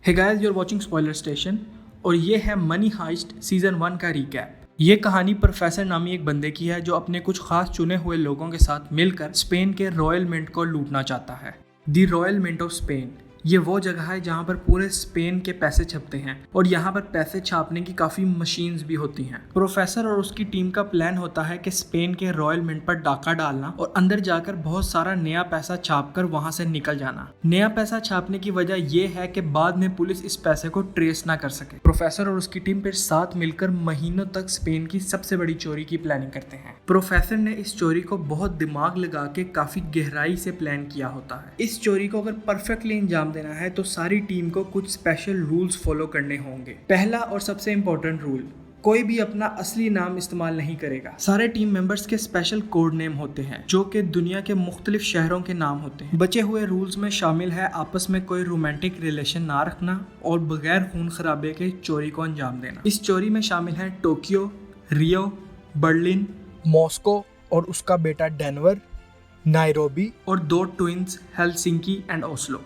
Hey guys, you are watching spoiler station और ये है मनी हाइस्ट सीजन 1 का रिकैप। ये कहानी प्रोफेसर नामी एक बंदे की है जो अपने कुछ खास चुने हुए लोगों के साथ मिलकर स्पेन के रॉयल मिंट को लूटना चाहता है। दी रॉयल मिंट ऑफ स्पेन ये वो जगह है जहाँ पर पूरे स्पेन के पैसे छपते हैं और यहाँ पर पैसे छापने की काफ़ी मशीन्स भी होती हैं। प्रोफेसर और उसकी टीम का प्लान होता है कि स्पेन के रॉयल मिंट पर डाका डालना और अंदर जाकर बहुत सारा नया पैसा छापकर वहाँ से निकल जाना। नया पैसा छापने की वजह यह है कि बाद में पुलिस इस पैसे को ट्रेस ना कर सके। प्रोफेसर और उसकी टीम फिर साथ मिलकर महीनों तक स्पेन की सबसे बड़ी चोरी की प्लानिंग करते हैं। प्रोफेसर ने इस चोरी को बहुत दिमाग लगा के काफ़ी गहराई से प्लान किया होता है। इस चोरी को अगर परफेक्टली अंजाम देना है तो सारी टीम को कुछ स्पेशल रूल्स फॉलो करने होंगे। पहला और सबसे इम्पोर्टेंट रूल, कोई भी अपना असली नाम इस्तेमाल नहीं करेगा। सारे टीम मेंबर्स के स्पेशल कोड नेम होते हैं जो कि दुनिया के मुख्तलिफ शहरों के नाम होते हैं। बचे हुए रूल्स में शामिल है आपस में कोई रोमांटिक रिलेशन ना रखना और बगैर खून खराबे के चोरी को अंजाम देना। इस चोरी में शामिल है टोक्यो, रियो, बर्लिन, मॉस्को और उसका बेटा डेनवर, नायरोबी और 2 ट्विंस हेलसिंकी एंड ओस्लो,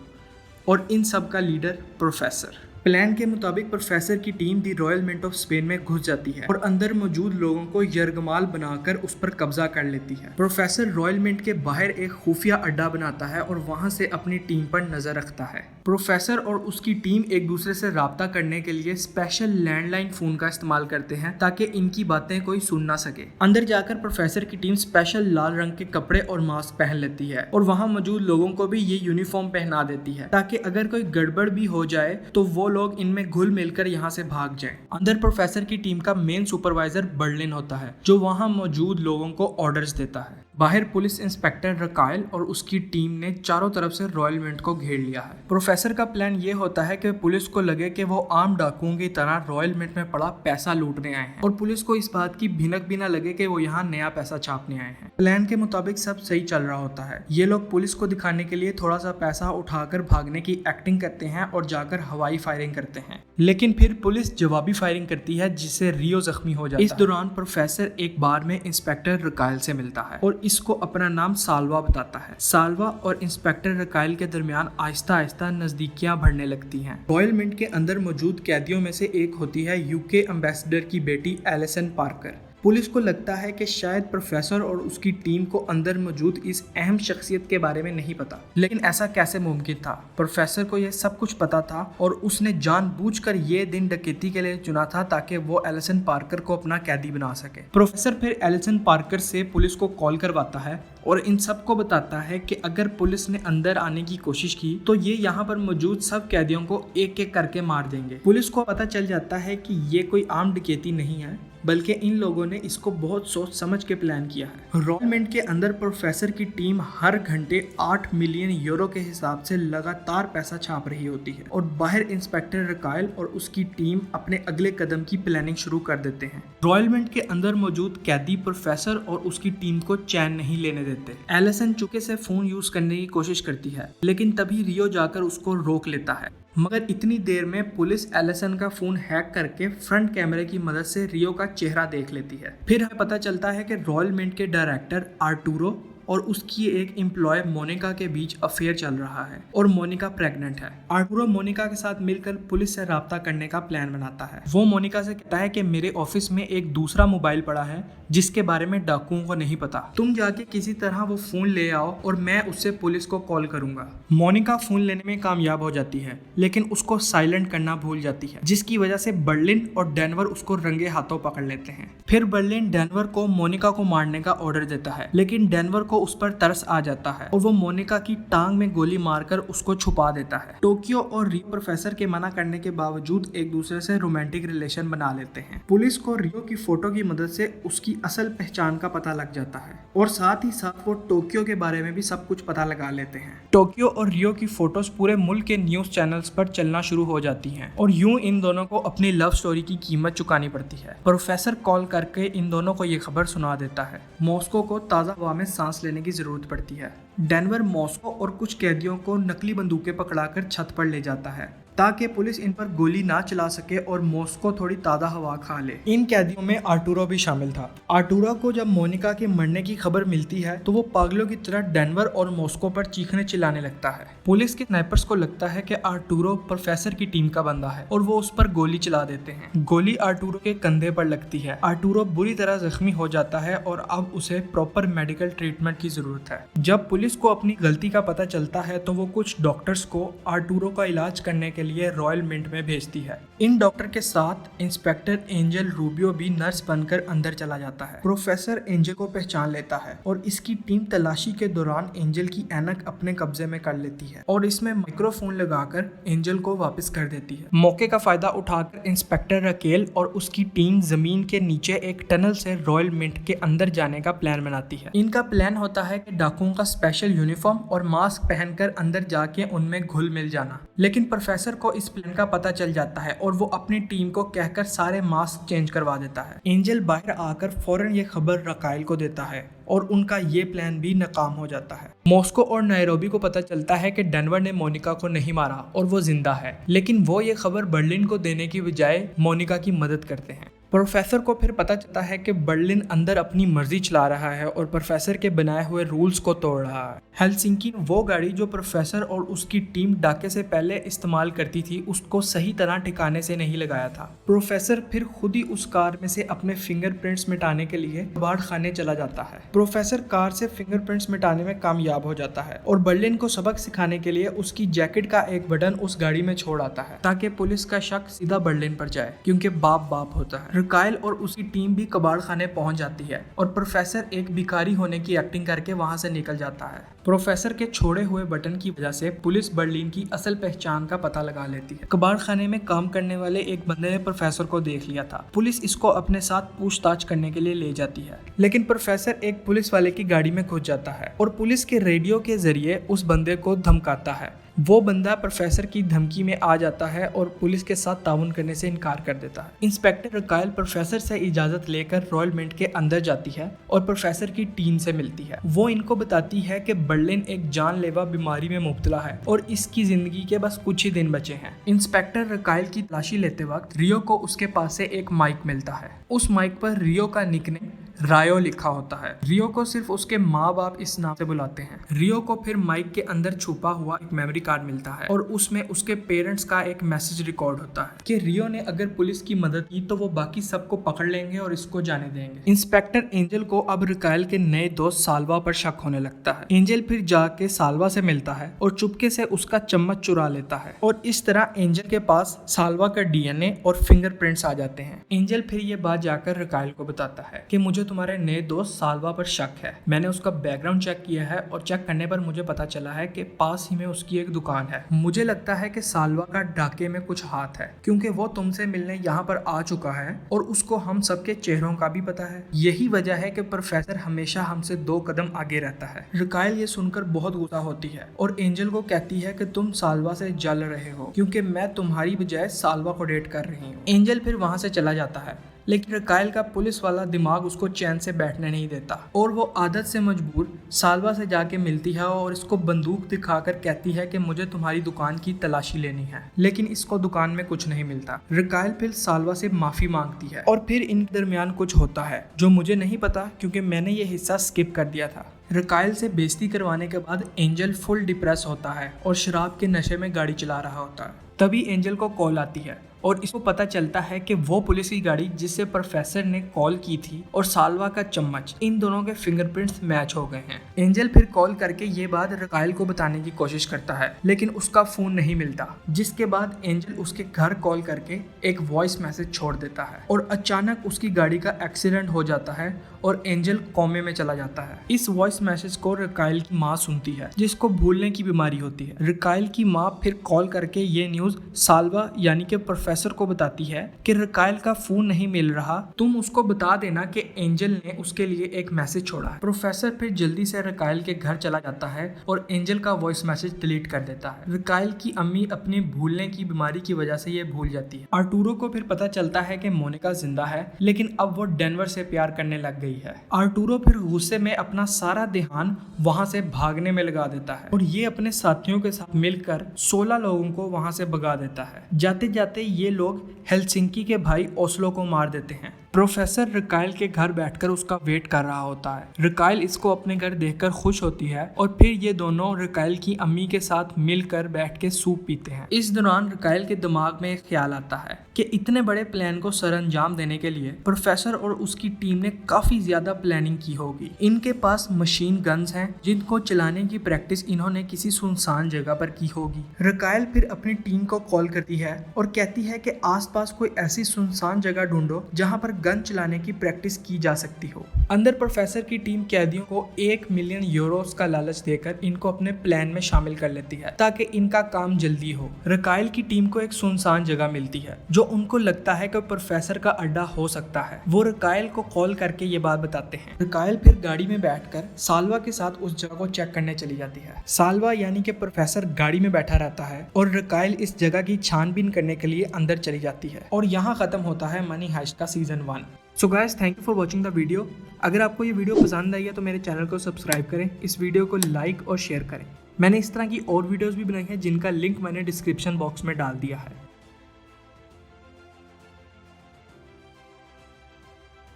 और इन सब का लीडर प्रोफेसर। प्लान के मुताबिक प्रोफेसर की team the royal mint of Spain में घुस जाती है और अंदर मौजूद लोगों को यरगमाल बनाकर उस पर कब्जा कर लेती है। प्रोफेसर रॉयल मिंट के बाहर एक खुफिया अड्डा बनाता है और वहां से अपनी टीम पर नजर रखता है। प्रोफेसर और उसकी टीम एक दूसरे से राब्ता करने के लिए स्पेशल लैंडलाइन फोन का इस्तेमाल करते हैं ताकि इनकी बातें कोई सुन ना सके। अंदर जाकर प्रोफेसर की टीम स्पेशल लाल रंग के कपड़े और मास्क पहन लेती है और वहां मौजूद लोगों को भी ये यूनिफॉर्म पहना देती है ताकि अगर कोई गड़बड़ भी हो जाए तो वो लोग इनमें घुल मिलकर यहाँ से भाग जाएं। अंदर प्रोफेसर की टीम का मेन सुपरवाइजर बर्लिन होता है जो वहाँ मौजूद लोगों को ऑर्डर्स देता है। बाहर पुलिस इंस्पेक्टर रकायल और उसकी टीम ने चारों तरफ से रॉयल मिंट को घेर लिया है। प्रोफेसर का प्लान ये होता है कि पुलिस को लगे कि वो आम डाकुओं की तरह रॉयल मिंट में पड़ा पैसा लूटने आए हैं और पुलिस को इस बात की भिनक भी ना लगे कि वो यहाँ नया पैसा छापने आए हैं। प्लान के मुताबिक सब सही चल रहा होता है। ये लोग पुलिस को दिखाने के लिए थोड़ा सा पैसा उठाकर भागने की एक्टिंग करते हैं और जाकर हवाई फायरिंग करते हैं, लेकिन फिर पुलिस जवाबी फायरिंग करती है जिससे रियो जख्मी हो जाता है। इस दौरान प्रोफेसर एक बार में इंस्पेक्टर रकायल से मिलता है और इसको अपना नाम साल्वा बताता है। साल्वा और इंस्पेक्टर रकायल के दरमियान आहिस्ता आहिस्ता नजदीकियां बढ़ने लगती हैं। रॉयल मिंट के अंदर मौजूद कैदियों में से एक होती है यूके एम्बेसडर की बेटी एलिसन पार्कर। पुलिस को लगता है कि शायद प्रोफेसर और उसकी टीम को अंदर मौजूद इस अहम शख्सियत के बारे में नहीं पता, लेकिन ऐसा कैसे मुमकिन था? प्रोफेसर को यह सब कुछ पता था और उसने जानबूझकर ये दिन डकैती के लिए चुना था ताकि वो एलिसन पार्कर को अपना कैदी बना सके। प्रोफेसर फिर एलिसन पार्कर से पुलिस को कॉल करवाता है और इन सबको बताता है कि अगर पुलिस ने अंदर आने की कोशिश की तो ये यहाँ पर मौजूद सब कैदियों को एक एक करके मार देंगे। पुलिस को पता चल जाता है कि ये कोई आम डकैती नहीं है बल्कि इन लोगों ने इसको बहुत सोच समझ के प्लान किया है। रॉयल मिंट के अंदर प्रोफेसर की टीम हर घंटे 8 मिलियन यूरो के हिसाब से लगातार पैसा छाप रही होती है और बाहर इंस्पेक्टर रकायल और उसकी टीम अपने अगले कदम की प्लानिंग शुरू कर देते हैं। रॉयल मिंट के अंदर मौजूद कैदी प्रोफेसर और उसकी टीम को चैन नहीं लेने देते। एलिसन चुपके से फोन यूज करने की कोशिश करती है लेकिन तभी रियो जाकर उसको रोक लेता है, मगर इतनी देर में पुलिस एलिसन का फोन हैक करके फ्रंट कैमरे की मदद से रियो का चेहरा देख लेती है। फिर हमें पता चलता है कि रॉयल मिंट के डायरेक्टर आर्टूरो और उसकी एक एम्प्लॉय मोनिका के बीच अफेयर चल रहा है और मोनिका प्रेग्नेंट है। आर्टूरो मोनिका के साथ मिलकर पुलिस से राब्ता करने का प्लान बनाता है। वो मोनिका से कहता है कि मेरे ऑफिस में एक दूसरा मोबाइल पड़ा है जिसके बारे में डाकुओं को नहीं पता, तुम जाके किसी तरह वो फोन ले आओ और मैं उससे पुलिस को कॉल करूंगा। मोनिका फोन लेने में कामयाब हो जाती है लेकिन उसको साइलेंट करना भूल जाती है जिसकी वजह से बर्लिन और डेनवर उसको रंगे हाथों पकड़ लेते हैं। फिर बर्लिन डेनवर को मोनिका को मारने का ऑर्डर देता है लेकिन डेनवर को उस पर तरस आ जाता है और वो मोनिका की टांग में गोली मारकर उसको छुपा देता है। टोक्यो और रियो प्रोफेसर के मना करने के बावजूद एक दूसरे से रोमांटिक रिलेशन बना लेते हैं। पुलिस को रियो की फोटो की मदद से उसकी असल पहचान का पता लग जाता है और साथ ही साथ वो टोक्यो के बारे में भी सब कुछ पता लगा लेते हैं। टोक्यो और रियो की फोटोज पूरे मुल्क के न्यूज चैनल्स पर चलना शुरू हो जाती हैं और यूं इन दोनों को अपनी लव स्टोरी की कीमत चुकानी पड़ती है। प्रोफेसर कॉल करके इन दोनों को ये खबर सुना देता है। मॉस्को को ताज़ा हवा में सांस लेने की जरूरत पड़ती है। डेनवर मॉस्को और कुछ कैदियों को नकली बंदूकें पकड़ाकर छत पर ले जाता है ताकि पुलिस इन पर गोली ना चला सके और मॉस्को थोड़ी ताज़ा हवा खा ले। इन कैदियों में आर्टुरो भी शामिल था। आर्टुरो को जब मोनिका के मरने की खबर मिलती है तो वो पागलों की तरह डेनवर और मॉस्को पर चीखने चिल्लाने लगता है। पुलिस के स्नाइपर्स को लगता है कि आर्टुरो प्रोफेसर की टीम का बंदा है और वो उस पर गोली चला देते हैं। गोली आर्टुरो के कंधे पर लगती है। आर्टुरो बुरी तरह जख्मी हो जाता है और अब उसे प्रॉपर मेडिकल ट्रीटमेंट की जरूरत है। जब पुलिस को अपनी गलती का पता चलता है तो वो कुछ डॉक्टर्स को आर्टुरो का इलाज करने के लिए रॉयल मिंट में भेजती है। इन डॉक्टर के साथ इंस्पेक्टर एंजल रूबियो भी नर्स बनकर अंदर चला जाता है। प्रोफेसर एंजल को पहचान लेता है और इसकी टीम तलाशी के दौरान एंजल की ऐनक अपने कब्जे में कर लेती है और इसमें माइक्रोफोन लगाकर एंजल को वापस कर देती है। मौके का फायदा उठाकर इंस्पेक्टर रकेल और उसकी टीम जमीन के नीचे एक टनल से रॉयल मिंट के अंदर जाने का प्लान बनाती है। इनका प्लान होता है कि डाकुओं का स्पेशल यूनिफॉर्म और मास्क पहनकर अंदर जाके उनमें घुल मिल जाना, लेकिन प्रोफेसर को इस प्लान का पता चल जाता है और वो अपनी टीम को कहकर सारे मास्क चेंज करवा देता है। एंजल बाहर आकर फौरन ये खबर रकाइल को देता है और उनका ये प्लान भी नाकाम हो जाता है। मॉस्को और नायरोबी को पता चलता है कि डेनवर ने मोनिका को नहीं मारा और वो जिंदा है, लेकिन वो ये खबर बर्लिन को देने की बजाय मोनिका की मदद करते हैं। प्रोफेसर को फिर पता चलता है कि बर्लिन अंदर अपनी मर्जी चला रहा है और प्रोफेसर के बनाए हुए रूल्स को तोड़ रहा है। हेलसिंकी वो गाड़ी जो प्रोफेसर और उसकी टीम डाके से पहले इस्तेमाल करती थी उसको सही तरह ठिकाने से नहीं लगाया था। प्रोफेसर फिर खुद ही उस कार में से अपने फिंगरप्रिंट्स मिटाने के लिए कबाड़ खाने चला जाता है। प्रोफेसर कार से फिंगरप्रिंट्स मिटाने में कामयाब हो जाता है और बर्लिन को सबक सिखाने के लिए उसकी जैकेट का एक बटन उस गाड़ी में छोड़ आता है ताकि पुलिस का शक सीधा बर्लिन पर जाए, क्योंकि बाप होता है। रकाइल और उसकी टीम भी कबाड़ खाने पहुंच जाती है और प्रोफेसर एक भिखारी होने की एक्टिंग करके वहां से निकल जाता है। प्रोफेसर के छोड़े हुए बटन की वजह से पुलिस बर्लिन की असल पहचान का पता लगा लेती है। कबाड़ खाने में काम करने वाले एक बंदे ने प्रोफेसर को देख लिया था। पुलिस इसको अपने साथ पूछताछ करने के लिए ले जाती है, लेकिन प्रोफेसर एक पुलिस वाले की गाड़ी में घुस जाता है और पुलिस के रेडियो के जरिए उस बंदे को धमकाता है। वो बंदा प्रोफेसर की धमकी में आ जाता है और पुलिस के साथ ताउन करने से इनकार कर देता है। इंस्पेक्टर रकाइल प्रोफेसर से इजाजत लेकर रॉयल मिंट के अंदर जाती है और प्रोफेसर की टीम से मिलती है। वो इनको बताती है कि बर्लिन एक जानलेवा बीमारी में मुब्तला है और इसकी जिंदगी के बस कुछ ही दिन बचे हैं। इंस्पेक्टर रकाइल की तलाशी लेते वक्त रियो को उसके पास से एक माइक मिलता है। उस माइक पर रियो का निकनेम रायो लिखा होता है। रियो को सिर्फ उसके माँ बाप इस नाम से बुलाते हैं। रियो को फिर माइक के अंदर छुपा हुआ एक मेमोरी कार्ड मिलता है और उसमें उसके पेरेंट्स का एक मैसेज रिकॉर्ड होता है कि रियो ने अगर पुलिस की मदद की तो वो बाकी सबको पकड़ लेंगे और इसको जाने देंगे। इंस्पेक्टर एंजल को अब रकाइल के नए दोस्त साल्वा पर शक होने लगता है। एंजल फिर जाके साल्वा से मिलता है और चुपके से उसका चम्मच चुरा लेता है और इस तरह एंजल के पास साल्वा का डीएनए और फिंगरप्रिंट्स आ जाते हैं। एंजल फिर ये बात जाकर रकाइल को बताता है कि मुझे तुम्हारे नए दोस्त साल्वा पर शक है। मैंने उसका बैकग्राउंड चेक किया है और चेक करने पर मुझे पता चला है कि पास ही में उसकी एक दुकान है। मुझे लगता है कि साल्वा का डाके में कुछ हाथ है, क्योंकि वो तुमसे मिलने यहाँ पर आ चुका है और उसको हम सबके चेहरों का भी पता है। यही वजह है कि प्रोफेसर हमेशा हमसे 2 कदम आगे रहता है। रकाइल ये सुनकर बहुत गुस्सा होती है और एंजल को कहती है कि तुम साल्वा से जल रहे हो क्योंकि मैं तुम्हारी बजाय साल्वा को डेट कर रही हूँ। एंजल फिर वहां से चला जाता है, लेकिन रकाइल का पुलिस वाला दिमाग उसको चैन से बैठने नहीं देता और वो आदत से मजबूर साल्वा से जाके मिलती है और इसको बंदूक दिखाकर कहती है कि मुझे तुम्हारी दुकान की तलाशी लेनी है, लेकिन इसको दुकान में कुछ नहीं मिलता। रकाइल फिर साल्वा से माफी मांगती है और फिर इन दरमियान कुछ होता है जो मुझे नहीं पता क्योंकि मैंने ये हिस्सा स्किप कर दिया था। रकाइल से बेइज्जती करवाने के बाद एंजल फुल डिप्रेस होता है और शराब के नशे में गाड़ी चला रहा होता है। तभी एंजल को कॉल आती है और इसको पता चलता है कि वो पुलिस की गाड़ी जिससे प्रोफेसर ने कॉल की थी और साल्वा का चम्मच, इन दोनों के फिंगरप्रिंट्स मैच हो गए हैं। एंजल फिर कॉल करके ये बात रकाइल को बताने की कोशिश करता है, लेकिन उसका फोन नहीं मिलता, जिसके बाद एंजल उसके घर कॉल करके एक वॉइस मैसेज छोड़ देता है और अचानक उसकी गाड़ी का एक्सीडेंट हो जाता है और एंजल कोमे में चला जाता है। इस वॉइस मैसेज को रकाइल की माँ सुनती है, जिसको भूलने की बीमारी होती है। रकाइल की माँ फिर कॉल करके ये न्यूज साल्वा यानी कि प्रोफेसर प्रोफेसर को बताती है कि रकायल का फोन नहीं मिल रहा, तुम उसको बता देना कि एंजल ने उसके लिए एक मैसेज छोड़ा है। प्रोफेसर फिर जल्दी से रकायल के घर चला जाता है और एंजल का वॉइस मैसेज डिलीट कर देता है। रकायल की अम्मी अपनी भूलने की बीमारी की वजह से ये भूल जाती है। आर्टूरो को फिर पता चलता है कि मोनिका जिंदा है, लेकिन अब वो डेनवर से प्यार करने लग गई है। आर्टूरो फिर गुस्से में अपना सारा ध्यान वहां से भागने में लगा देता है और ये अपने साथियों के साथ मिलकर 16 लोगों को वहां से भगा देता है। जाते जाते ये लोग हेलसिंकी के भाई ओस्लो को मार देते हैं। प्रोफेसर रकायल के घर बैठकर उसका वेट कर रहा होता है। रकायल इसको अपने घर देखकर खुश होती है और फिर ये दोनों रकायल की अम्मी के साथ मिलकर बैठ के सूप पीते हैं। इस दौरान रकायल के दिमाग में एक ख्याल आता है कि इतने बड़े प्लान को सरअंजाम देने के लिए प्रोफेसर और उसकी टीम ने काफी ज्यादा प्लानिंग की होगी। इनके पास मशीन गन्स हैं जिनको चलाने की प्रैक्टिस इन्होंने किसी सुनसान जगह पर की होगी। रकायल फिर अपनी टीम को कॉल करती है और कहती है कि आसपास कोई ऐसी सुनसान जगह ढूंढो जहां पर गन चलाने की प्रैक्टिस की जा सकती हो। अंदर प्रोफेसर की टीम कैदियों को 1 मिलियन यूरोस का लालच देकर इनको अपने प्लान में शामिल कर लेती है ताकि इनका काम जल्दी हो। रकायल की टीम को एक सुनसान जगह मिलती है जो उनको लगता है कि प्रोफेसर का अड्डा हो सकता है। वो रकायल को कॉल करके ये बात बताते हैं। रकायल फिर गाड़ी में बैठकर साल्वा के साथ उस जगह को चेक करने चली जाती है। साल्वा यानी कि प्रोफेसर गाड़ी में बैठा रहता है और रकायल इस जगह की छानबीन करने के लिए अंदर चली जाती है और यहाँ खत्म होता है मनी हाइस्ट का season 1। So guys, thank you for watching the video. अगर आपको ये वीडियो पसंद आई है तो मेरे चैनल को सब्सक्राइब करें, इस वीडियो को लाइक और शेयर करें। मैंने इस तरह की और वीडियोस भी बनाई हैं जिनका लिंक मैंने डिस्क्रिप्शन बॉक्स में डाल दिया है।